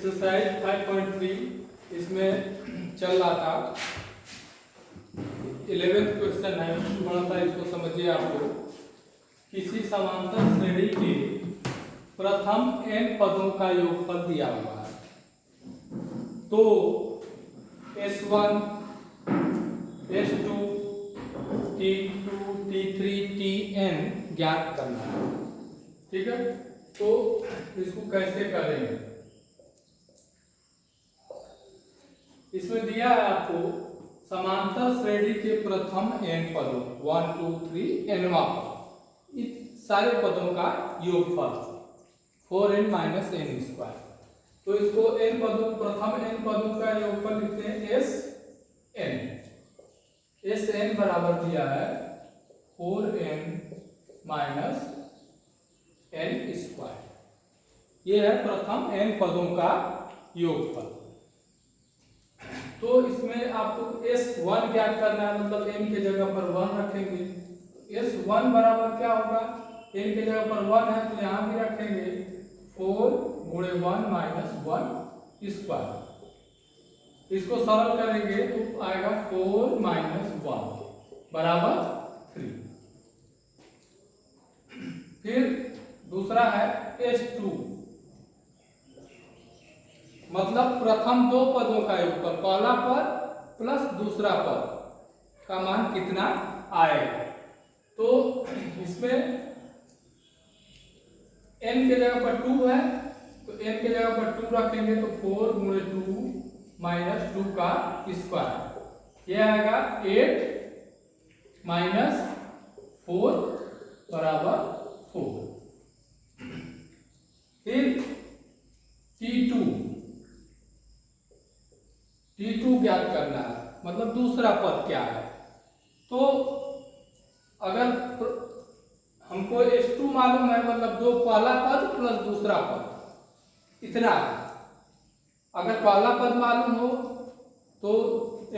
Exercise 5.3 इसमें चल रहा था 11th क्वेश्चन है, बड़ा सा इसको समझिए। आपको किसी समांतर श्रेणी के प्रथम n पदों का योगफल दिया हुआ है, तो S1, S2, T2, T3, Tn ज्ञात करना है। ठीक है, तो इसको कैसे करेंगे? इसमें दिया है आपको समांतर श्रेणी के प्रथम n पदों 1 2 3 nवा पद, इस सारे पदों का योगफल 4n - n²। तो इसको n पदों प्रथम n पदों का योगफल लिखते हैं Sn। Sn बराबर दिया है 4n - n²। ये है प्रथम n पदों का योगफल। तो इसमें आपको S1 ज्ञात करना है, मतलब n के जगह पर 1 रखेंगे। S1 बराबर क्या होगा? n के जगह पर 1 है तो यहाँ भी रखेंगे 4 × 1 - 1²। इसको सरल करेंगे तो आएगा 4 - 1 बराबर 3। फिर दूसरा है S2, मतलब प्रथम दो पदों का योगफल, पहला पद प्लस दूसरा पद का मान कितना आएगा। तो इसमें n के जगह पर 2 है तो n के जगह पर 2 रखेंगे तो 4 × 2 - 2 का स्क्वायर, यह आएगा 8 - 4 बराबर 4। फिर T2 ज्ञात करना है, मतलब दूसरा पद क्या है। तो अगर हमको S2 मालूम है, मतलब दो पहला पद प्लस दूसरा पद इतना है। अगर पहला पद मालूम हो तो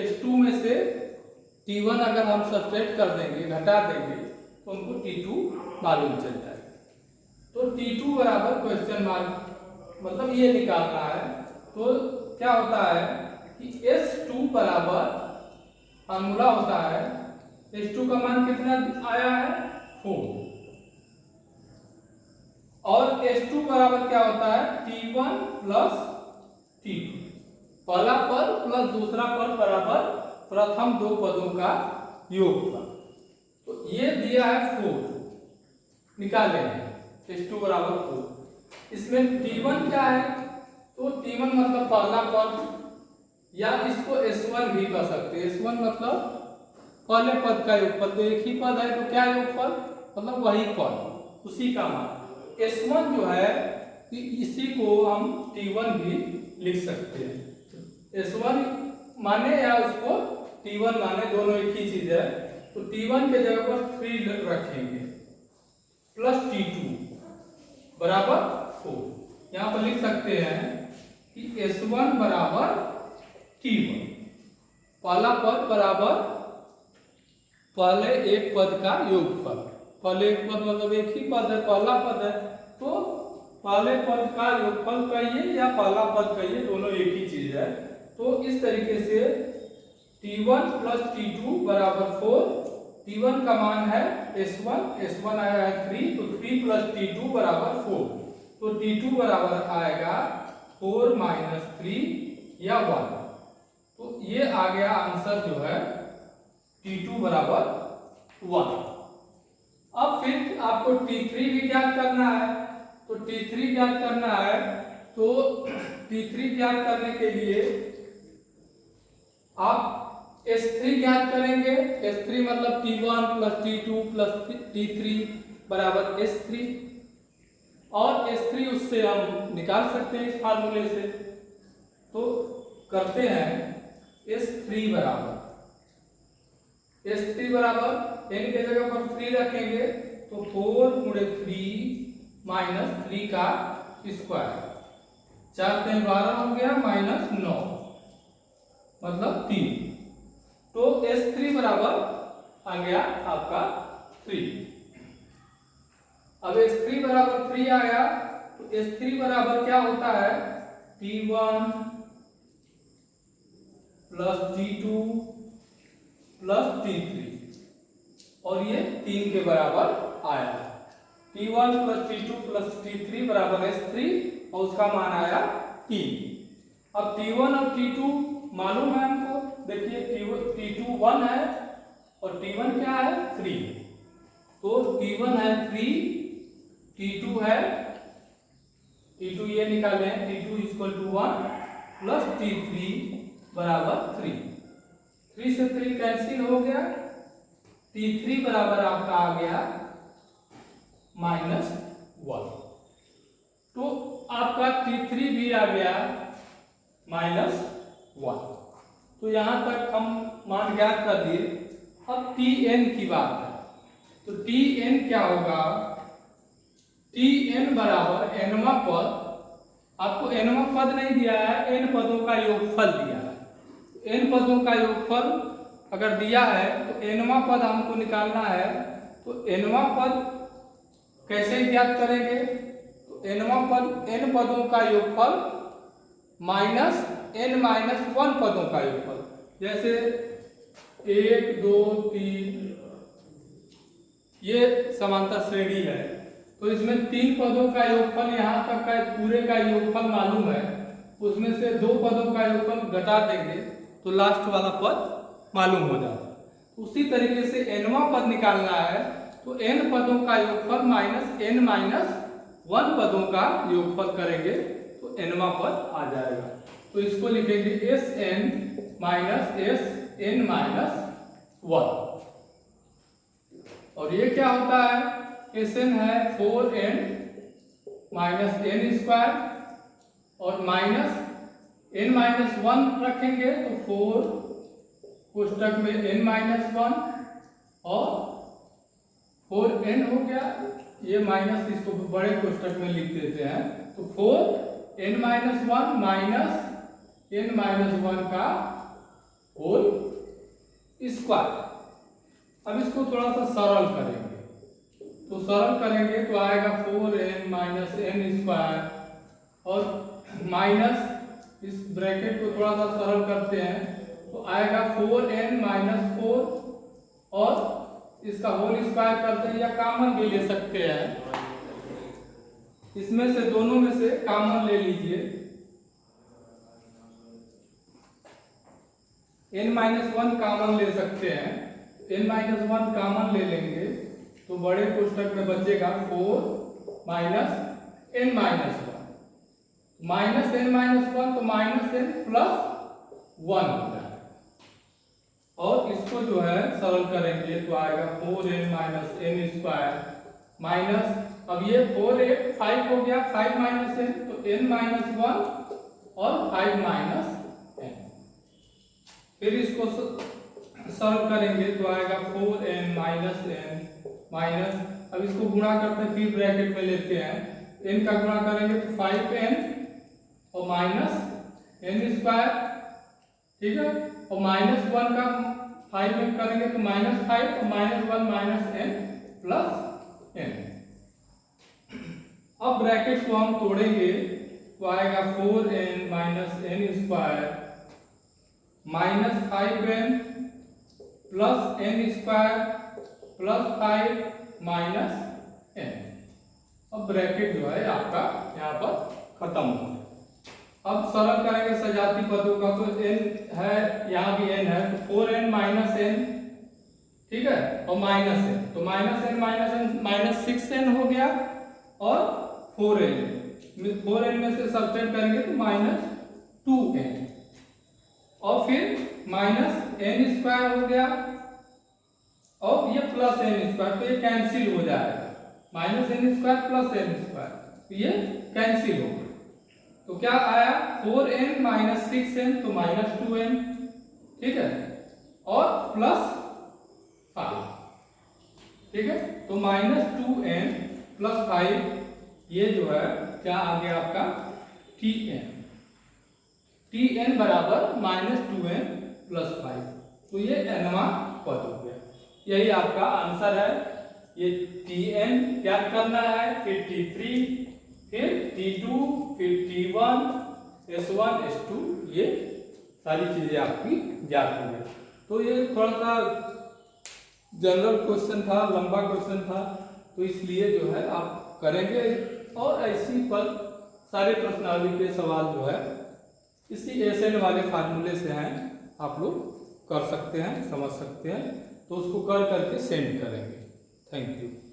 S2 में से T1 अगर हम सब्ट्रैक्ट कर देंगे, घटा देंगे, तो हमको T2 मालूम चल जाएगा। तो T2 बराबर क्वेश्चन मार्क, मतलब ये निकालना है। तो क्या होता है कि S2 बराबर फार्मूला होता है, S2 का मान कितना आया है 4, और S2 बराबर क्या होता है T1 + T2, पहला पद प्लस दूसरा पद बराबर प्रथम दो पदों का योगफल। तो ये दिया है 4, निकाले हैं S2 बराबर 4। इसमें T1 क्या है? तो T1 मतलब पहला पद, या इसको S1 भी कह सकते हैं। S1 मतलब पहले पद का योगफल, तो एक ही पद है तो क्या योगफल, मतलब वही पद, उसी का मान। S1 जो है इसी को हम T1 भी लिख सकते हैं। S1 माने या उसको T1 माने, दोनों एक ही चीज है। तो T1 के जगह पर 3 रखेंगे प्लस T2 बराबर 4। यहाँ पर लिख सकते हैं कि S1 बराबर T1, पहला पद बराबर पहले एक पद का योगफल। पहले एक पद मतलब एक ही पद है, पहला पद है, तो पहले पद का योगफल कहिए या पहला पद कहिए, दोनों एक ही चीज है। तो इस तरीके से T1 + T2 बराबर 4। T1 का मान है S1 आया है 3, तो 3 + T2 बराबर 4। तो T2 बराबर आएगा 4 - 3 या 1। तो ये आ गया आंसर जो है T2 बराबर 1। अब फिर आपको T3 भी ज्ञात करना है। तो T3 ज्ञात करना है, तो T3 ज्ञात करने के लिए आप S3 ज्ञात करेंगे। S3 मतलब T1 + T2 + T3 बराबर S3, और S3 उससे हम निकाल सकते हैं इस फार्मूले से। तो करते हैं S3 बराबर n के जगह पर 3 रखेंगे तो 4 × 3 - 3 का स्क्वायर, 4 × 12 हो गया -9, मतलब 3। तो S3 बराबर आ गया आपका 3। अब S3 बराबर 3 आया तो S3 बराबर क्या होता है T1 plus T2 plus T3 और ये 3 के बराबर आया। T1 plus T2 plus T3 बराबर S3 और उसका मान आया 3। अब T1 और T2 मालूम है हमको, देखिए T2 1 है और T1 क्या है 3, तो T1 है 3, T2 है T2 ये निकाले हैं, T2 equal to 1 plus T3 बराबर 3, 3 से 3 कैंसिल हो गया, T3 बराबर आपका आ गया -1, तो आपका T3 भी आ गया -1। तो यहां तक हम मान ज्ञात कर दिए। अब Tn की बात है, तो Tn क्या होगा, Tn बराबर nवा पद, आपको nवा पद नहीं दिया है, n पदों का योगफल दिया है। n पदों का योगफल अगर दिया है तो nवा पद हमको निकालना है, तो nवा पद कैसे ज्ञात करेंगे, तो nवा पद n पदों का योगफल माइनस n माइनस 1 पदों का योगफल, जैसे 1 2 3 ये समांतर श्रेणी है, तो इसमें 3 पदों का योगफल यहाँ तक का पूरे का योगफल मालूम है, उसमें से 2 पदों का योगफल घटा देंगे तो लास्ट वाला पद मालूम हो जाता। उसी तरीके से nवा पद निकालना है, तो n पदों का योगफल माइनस n माइनस 1 पदों का योगफल करेंगे तो nवा पद आ जाएगा। तो इसको लिखेंगे Sn माइनस Sn माइनस 1, और ये क्या होता है, Sn है 4n माइनस n स्क्वायर और माइनस n माइनस 1 रखेंगे तो 4 कोष्टक में n माइनस 1 और 4n हो गया, ये माइनस इसको बड़े कोष्टक में लिख देते हैं, तो 4n minus 1 minus n minus 1 का होल स्क्वायर। अब इसको थोड़ा सा सरल करेंगे, तो सरल करेंगे तो आएगा 4n माइनस n स्क्वायर और माइनस इस ब्रैकेट को थोड़ा सा सरल करते हैं तो आएगा 4n माइनस 4 और इसका होल स्क्वायर करते हैं, या कॉमन भी ले सकते हैं, इसमें से दोनों में से कॉमन ले लीजिए, n माइनस 1 कॉमन ले सकते हैं, n माइनस 1 कॉमन ले लेंगे तो बड़े कोष्टक में बचेगा 4 minus n minus 1, minus n minus 1 तो माइनस n प्लस 1 हो जाएगा, और इसको जो है सरल करेंगे तो आएगा 4n minus n square minus, अब ये 4 5 हो गया, 5 माइनस n तो n माइनस 1 और 5 माइनस n, फिर इसको सरल करेंगे तो आएगा 4n माइनस n माइनस, अब इसको गुणा करते हैं फिर ब्रैकेट में लेते हैं, n का गुणा करेंगे तो 5n और माइनस n स्क्वायर, ठीक है, और माइनस 1 का 5 में करेंगे तो माइनस 5 और minus 1 minus n plus n। अब ब्रैकेट को हम तोड़ेंगे तो आएगा 4n minus n square minus 5n plus n square plus 5 minus n। अब ब्रैकेट जो है आपका यहाँ पर खत्म हो गया। अब सरल करेंगे सजाती पदों का, तो n है, यहाँ भी n है, तो 4n माइनस n, ठीक है, और माइनस n, तो माइनस n माइनस 6n हो गया, और 4n में से सब्ट्रैक्ट करेंगे तो माइनस 2n, और फिर माइनस n स्क्वायर हो गया और ये प्लस n स्क्वायर, तो ये कैंसिल हो जाएगा, minus n square plus n square, तो ये कैंसिल हो गया, तो क्या आया 4n माइनस 6n तो माइनस 2n, ठीक है, और प्लस 5, ठीक है, तो माइनस 2n प्लस 5, ये जो है क्या आ गया आपका Tn बराबर माइनस 2n प्लस 5, तो ये nवा पद हो गया, यही आपका आंसर है। ये Tn ज्ञात करना है, फिर T3, फिर T2, फिर T1, S1 S2 ये सारी चीज़ें आपकी ज्ञात हो गई। तो ये थोड़ा सा जनरल क्वेश्चन था, लंबा क्वेश्चन था, तो इसलिए जो है आप करेंगे। और ऐसी पर सारे प्रश्नावली के सवाल जो है इसी SN वाले फार्मूले से हैं, आप लोग कर सकते हैं, समझ सकते हैं। तो उसको कर करके सेंड करेंगे। Thank you.